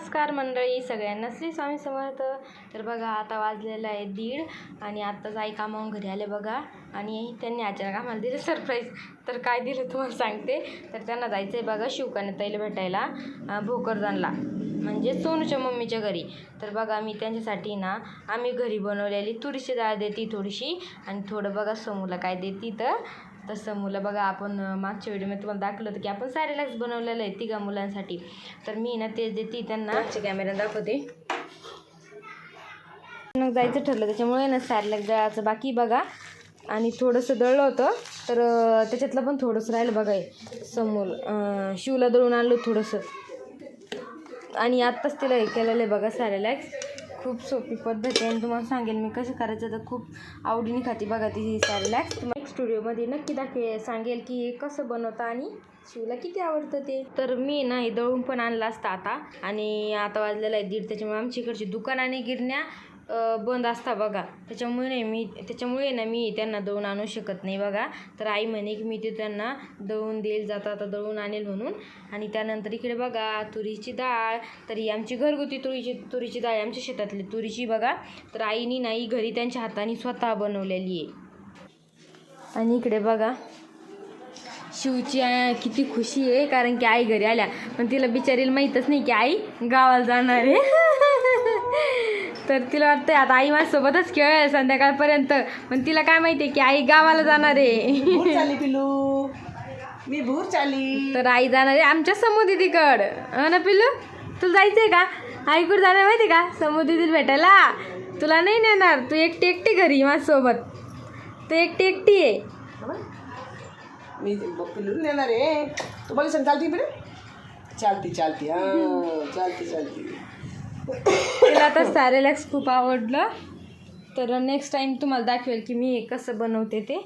नमस्कार मंडळी, सगळ्यांना श्री स्वामी समर्थ. तर बघा आता वाजलेलं आहे 1:30 आणि आत्ताच आई कामावून घरी आले बघा. आणि त्यांनी अचानक आम्हाला दिलं सरप्राईज. तर काय दिलं तुम्हाला सांगते. तर त्यांना जायचं आहे बघा शिवकन्याताईला भेटायला भोकरदनला, म्हणजे सोनूच्या मम्मीच्या घरी. तर बघा मी त्यांच्यासाठी ना आम्ही घरी बनवलेली तुरीची डाळ देते थोडीशी, आणि थोडं बघा समूला काय देते. तर समूला बघा आपण मागच्या व्हिडिओमध्ये तुम्हाला दाखवलं होतं की आपण सॅरेलॅक्स बनवलेलं आहे तिघा मुलांसाठी. तर मी ना तेच देते त्यांना. कॅमेरा दाखवते. मग जायचं ठरलं त्याच्यामुळे ना सॅरेलॅक्स दळायचं बाकी बघा. आणि थोडंसं दळलं होतं तर त्याच्यातलं पण थोडंसं राहिलं बघा. समोर शिवला दळून आणलं थोडंसं, आणि आत्ताच तिला हे केलेलं आहे बघा सॅरेलॅक्स. खूप सोपी पद्धत आहे आणि तुम्हाला सांगेल मी कसं करायचं. तर खूप आवडीने खाती बघा ती सॅरेलॅक्स. तुम्हाला स्टुडिओमध्ये नक्की सांगेल की हे कसं बनवतं आणि शिवला किती आवडतं ते. तर मी ना हे दळून पण आणलं असतं आता, आणि आता वाजलेलं आहे 1:30. त्याच्यामुळे आमच्या इकडची दुकान आणि गिरण्या बंद असतात बघा. त्याच्यामुळे ना मी त्यांना दळून आणू शकत नाही बघा. तर आई म्हणे की मी ते त्यांना दळून देईल, जाता आता दळून आणेल म्हणून. आणि त्यानंतर इकडे बघा तुरीची डाळ. तर ही आमची घरगुती तुरीची डाळ, आमच्या शेतातली तुरीची बघा. तर आईनी नाही घरी त्यांच्या हाताने स्वतः बनवलेली आहे. आणि इकडे बघा शिवची किती खुशी आहे, कारण की आई घरी आल्या. पण तिला बिचारीला माहीतच नाही की आई गावाला जाणार आहे. तर तिला वाटतंय आता आई माझ्यासोबतच खेळेल संध्याकाळपर्यंत, पण तिला काय माहिती आहे की आई गावाला जाणार आहे. मी भूर चाली. तर आई जाणार आहे आमच्या समूदीदीकडं. ना पिल्लू, तुला जायचं आहे का? आई कुठं जाणार माहिती आहे का? समूदीदीला भेटायला. तुला नाही नेणार, तू एकटी घरी माझ्यासोबत. तू एकटी आहे. मी पिल्लू नेणार आहे. तुम्हाला सांग चालती बरे. चालती हां चालती. तिला तर सॅरेलॅक्स खूप आवडलं. तर नेक्स्ट टाईम तुम्हाला दाखवेल की मी कसं बनवते ते.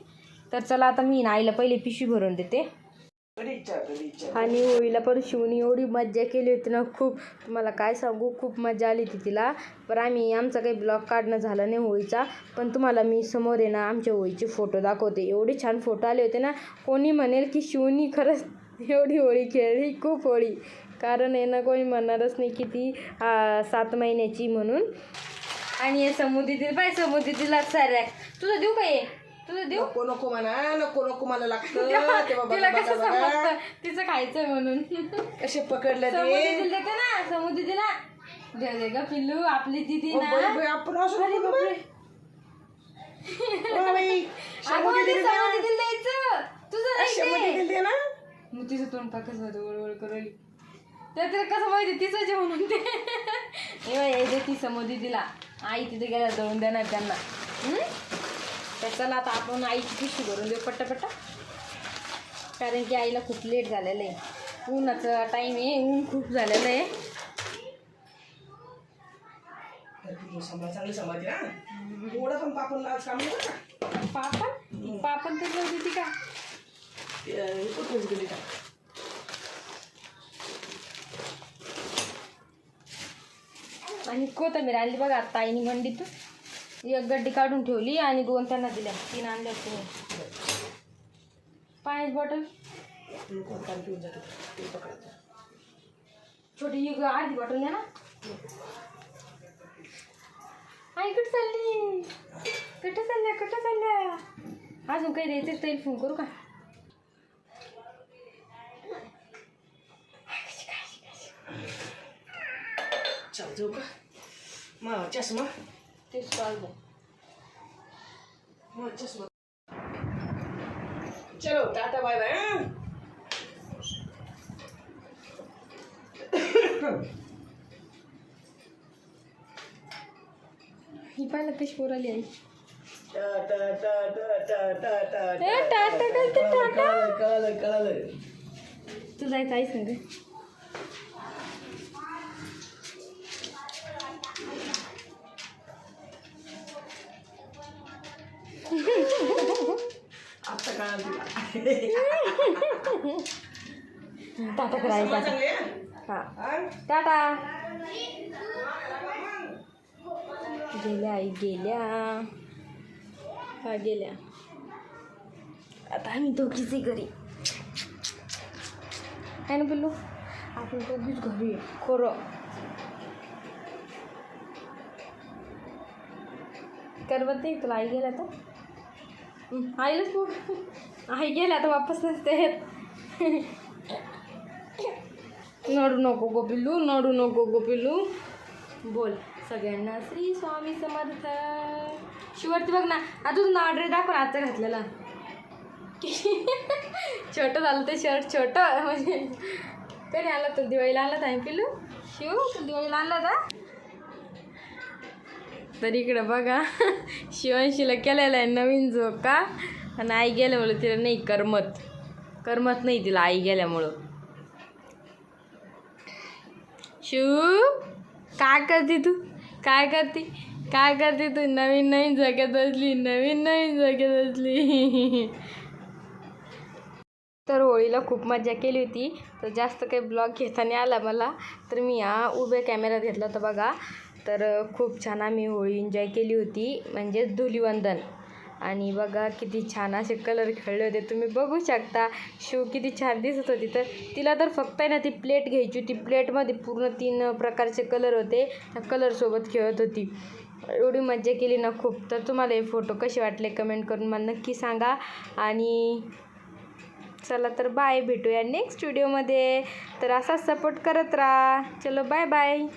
तर चला आता मी आईला पहिले पिशवी भरून देते. आणि होळीला पण शिवनी एवढी मज्जा केली होती ना, खूप. तुम्हाला काय सांगू, खूप मजा आली होती तिला. पण आमचा काही ब्लॉग काढणं झालं नाही होळीचा. पण तुम्हाला मी समोर आहे ना आमच्या होळीचे फोटो दाखवते. एवढे छान फोटो आले होते ना. कोणी म्हणेल की शिवनी खरंच एवढी होळी खेळली, खूप होळी. कारण आहे ना कोणी म्हणणारच नाही की ती 7 महिन्याची म्हणून. आणि हे समूदीदीला सॅरेलॅक्स तुझं देऊ काय? तुझं देऊ? नको मला लागतं. तिला कसं समजतं तिचं खायचं म्हणून. कसे पकडलं समूदीदीला देते ना. समूदीदीला दे ग पिल्लू, आपली दिदी ना. समूदीदीला द्यायचं तुझं नाही ना. मग तिचं तोंड कसं वळवळ करवली. त्याचं कसं माहिती तिचं जे म्हणून ते. हे ती समूदीदीला आई तिथे गेल्या दळून देणार त्यांना. तर चला आता आपण आईची पिशवी भरून देऊ पट्टा, कारण की आईला खूप लेट झालेलं आहे. ऊनाचा टाईम आहे, ऊन खूप झालेलं आहे. चांगली सांभाळते ना. एवढं पण पापण आज काम नाही. पापण तर जाऊ देते का? आणि कोथिंबीर आणली बघा आता आईने गंडीतून. एक गड्डी काढून ठेवली आणि 2 त्यांना दिल्या. 3 आणल्या होत्या. पाण्याची बॉटल छोटी अर्धी बॉटल द्या ना. आई कुठं चालल्या? अजून काही द्यायचं तरी फोन करू का? जाऊ का मग चष्मा तेच चालू. चष्मा. चलो टाटा बाय बाय. ही पाहिलं कशी पोर आली आई. कळालं. तू जायचं आईस ना रे. आता कळालं टाटा करायचा. हां टाटा. गेल्या आई गेल्या. आता आम्ही दोघीचे घरी. काय ना बोललो आपण कधीच घरी खरं. करमत नाही तुला? आई गेल्या तर आईलाच बघ, आई गेल्या तर वापस नसते येत. नडू नको गो पिल्लू, नडू नको गो पिल्लू. बोल सगळ्यांना श्री स्वामी समर्थ. शिवरती बघ ना, आता तुझं नाव ड्रेस दाखव ना आजचा घातलेला. छोटं झालं ते शर्ट, छोटं म्हणजे कधी आलं तर दिवाळीला आलं आहे पिल्लू. शिव तू दिवाळीला आलं का? तर इकडं बघा शिवांशीला केलेला आहे नवीन झोका. आणि आई गेल्यामुळं तिला नाही करमत नाही तिला आई गेल्यामुळं. शिव काय करते तू? काय करते तू? नवीन जगत बसली. तर होळीला खूप मजा केली होती. तर जास्त काही ब्लॉग घेता नाही आला मला, तर मी उभ्या कॅमेऱ्यात घेतला होता बघा. तर खूप छान आम्ही होळी एन्जॉय केली होती, म्हणजेच धुलीवंदन. आणि बघा किती छान असे कलर खेळले होते, तुम्ही बघू शकता. शिव किती छान दिसत होती. तर तिला तर फक्त आहे ना ती प्लेट घ्यायची होती, प्लेटमध्ये पूर्ण 3 प्रकारचे कलर होते, त्या कलरसोबत खेळत होती. एवढी मजा केली ना खूप. तर तुम्हाला हे फोटो कसे वाटले कमेंट करून मला नक्की सांगा. आणि चला तर बाय, भेटूया नेक्स्ट व्हिडिओमध्ये. तर असाच सपोर्ट करत राहा. चलो बाय बाय.